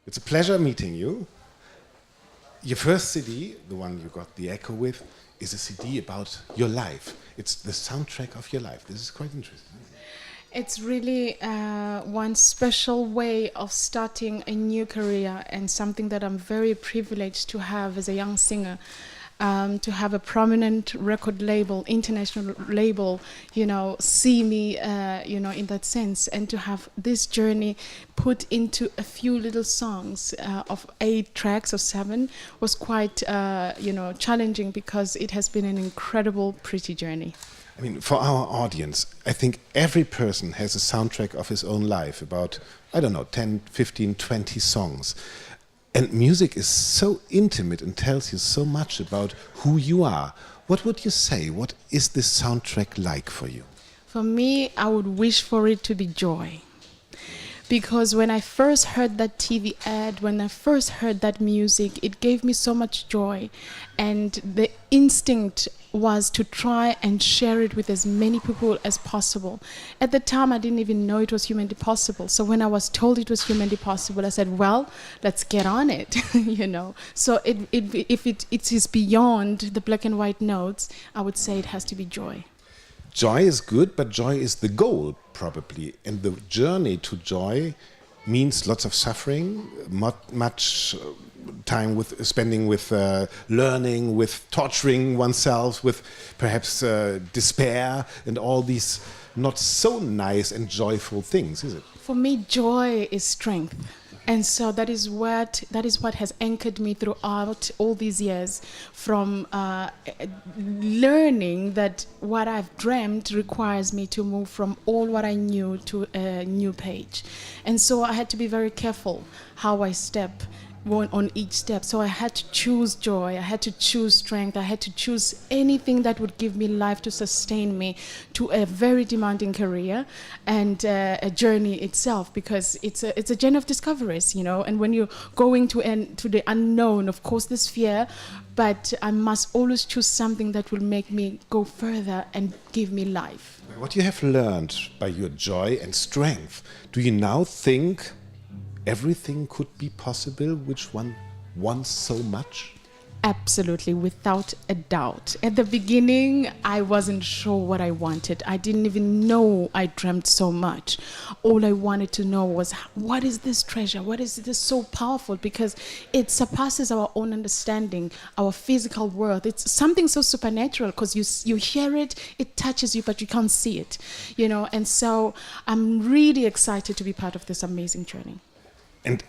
It's a pleasure meeting you. Your first CD, the one you got the echo with, is a CD about your life. It's the soundtrack of your life. This is quite interesting. It's really one special way of starting a new career, and something that I'm very privileged to have as a young singer. To have a prominent record label, international label, see me, in that sense, and to have this journey put into a few little songs of 8 tracks or 7 was quite, challenging, because it has been an incredible, pretty journey. I mean, for our audience, I think every person has a soundtrack of his own life, about, 10, 15, 20 songs. And music is so intimate and tells you so much about who you are. What would you say? What is this soundtrack like for you? For me, I would wish for it to be joy. Because when I first heard that TV ad, when I first heard that music, it gave me so much joy. And the instinct was to try and share it with as many people as possible. At the time, I didn't even know it was humanly possible. So when I was told it was humanly possible, I said, well, let's get on it, So if it is beyond the black and white notes, I would say it has to be joy. Joy is good, but joy is the goal, probably. And the journey to joy means lots of suffering, much time spending with learning, with torturing oneself, with perhaps despair, and all these not so nice and joyful things, is it? For me, joy is strength. And so that is what has anchored me throughout all these years, from learning that what I've dreamt requires me to move from all what I knew to a new page. And so I had to be very careful how I step on each step. So I had to choose joy, I had to choose strength, I had to choose anything that would give me life to sustain me to a very demanding career and a journey itself, because it's a journey of discoveries, and when you're going to the unknown, of course there's fear, but I must always choose something that will make me go further and give me life. What you have learned by your joy and strength, do you now think everything could be possible which one wants so much? Absolutely, without a doubt. At the beginning, I wasn't sure what I wanted. I didn't even know I dreamt so much. All I wanted to know was, what is this treasure? What is this so powerful? Because it surpasses our own understanding, our physical world. It's something so supernatural, because you hear it, it touches you, but you can't see it. And so I'm really excited to be part of this amazing journey. And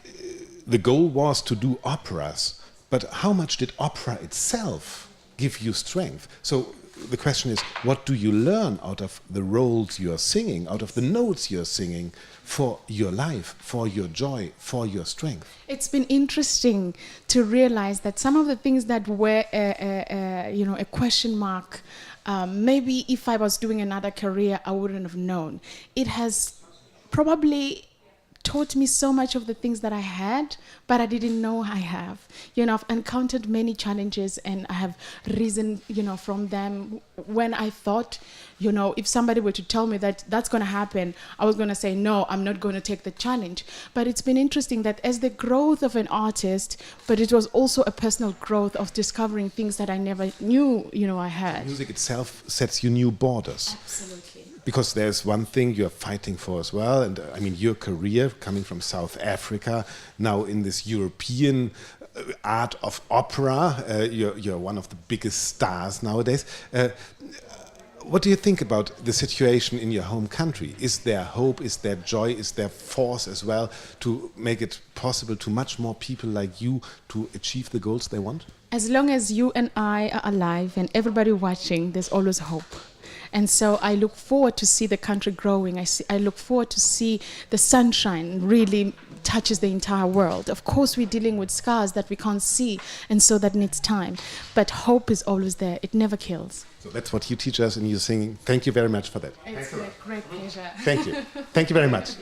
the goal was to do operas, but how much did opera itself give you strength? So the question is, what do you learn out of the roles you are singing, out of the notes you are singing, for your life, for your joy, for your strength? It's been interesting to realize that some of the things that were a question mark, maybe if I was doing another career, I wouldn't have known. It has probably taught me so much of the things that I had, but I didn't know I have. I've encountered many challenges, and I have risen, from them. When I thought, if somebody were to tell me that that's going to happen, I was going to say, no, I'm not going to take the challenge. But it's been interesting that as the growth of an artist, but it was also a personal growth of discovering things that I never knew, I had. Music itself sets you new borders. Absolutely. Because there's one thing you're fighting for as well, and your career coming from South Africa, now in this European art of opera, you're one of the biggest stars nowadays. What do you think about the situation in your home country? Is there hope, is there joy, is there force as well to make it possible to much more people like you to achieve the goals they want? As long as you and I are alive and everybody watching, there's always hope. And so I look forward to see the country growing. I look forward to see the sunshine really touches the entire world. Of course, we're dealing with scars that we can't see, and so that needs time. But hope is always there. It never kills. So that's what you teach us in your singing. Thank you very much for that. It's a great pleasure. Thank you. Thank you very much.